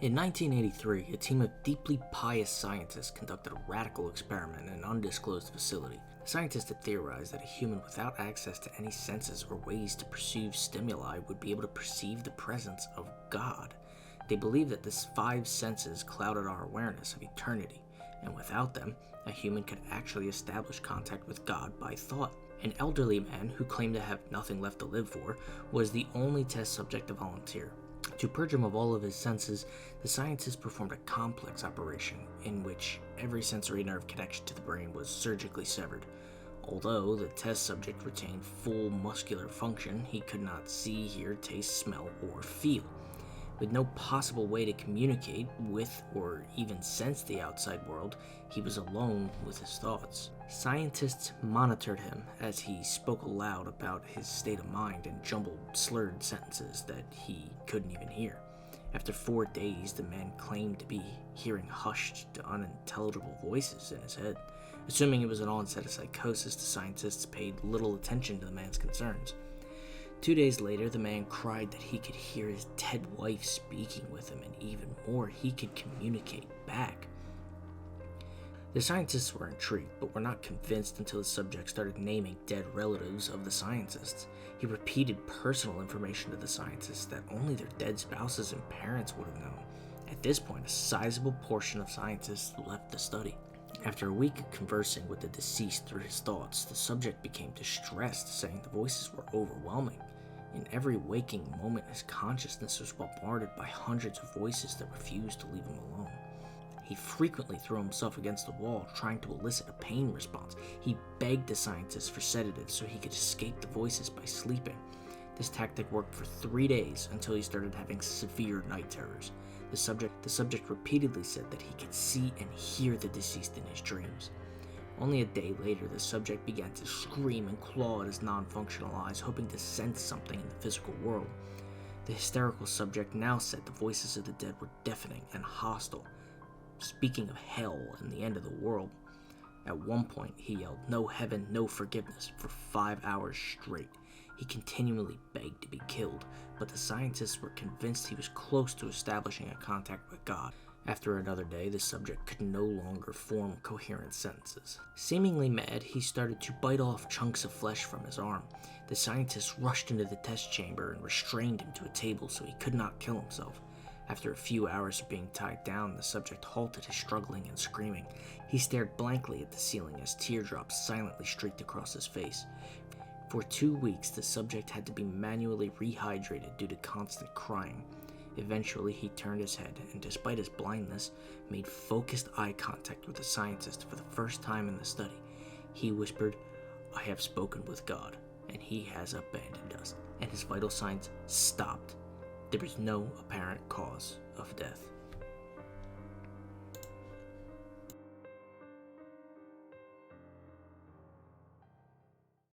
In 1983, a team of deeply pious scientists conducted a radical experiment in an undisclosed facility. The scientists had theorized that a human without access to any senses or ways to perceive stimuli would be able to perceive the presence of God. They believed that these 5 senses clouded our awareness of eternity, and without them, a human could actually establish contact with God by thought. An elderly man who claimed to have nothing left to live for was the only test subject to volunteer. To purge him of all of his senses, the scientists performed a complex operation in which every sensory nerve connection to the brain was surgically severed. Although the test subject retained full muscular function, he could not see, hear, taste, smell, or feel. With no possible way to communicate with or even sense the outside world, he was alone with his thoughts. Scientists monitored him as he spoke aloud about his state of mind and jumbled, slurred sentences that he couldn't even hear. After 4 days, the man claimed to be hearing hushed to unintelligible voices in his head. Assuming it was an onset of psychosis, the scientists paid little attention to the man's concerns. 2 days later, the man cried that he could hear his dead wife speaking with him, and even more, he could communicate back. The scientists were intrigued, but were not convinced until the subject started naming dead relatives of the scientists. He repeated personal information to the scientists that only their dead spouses and parents would have known. At this point, a sizable portion of scientists left the study. After a week of conversing with the deceased through his thoughts, the subject became distressed, saying the voices were overwhelming. In every waking moment, his consciousness was bombarded by hundreds of voices that refused to leave him alone. He frequently threw himself against the wall, trying to elicit a pain response. He begged the scientists for sedatives so he could escape the voices by sleeping. This tactic worked for 3 days until he started having severe night terrors. The subject repeatedly said that he could see and hear the deceased in his dreams. Only a day later, the subject began to scream and claw at his non-functional eyes, hoping to sense something in the physical world. The hysterical subject now said the voices of the dead were deafening and hostile, speaking of hell and the end of the world. At one point, he yelled, "No heaven, no forgiveness," for 5 hours straight. He continually begged to be killed, but the scientists were convinced he was close to establishing a contact with God. After another day, the subject could no longer form coherent sentences. Seemingly mad, he started to bite off chunks of flesh from his arm. The scientists rushed into the test chamber and restrained him to a table so he could not kill himself. After a few hours of being tied down, the subject halted his struggling and screaming. He stared blankly at the ceiling as teardrops silently streaked across his face. For 2 weeks, the subject had to be manually rehydrated due to constant crying. Eventually, he turned his head and, despite his blindness, made focused eye contact with the scientist for the first time in the study. He whispered, "I have spoken with God, and he has abandoned us," and his vital signs stopped. There was no apparent cause of death.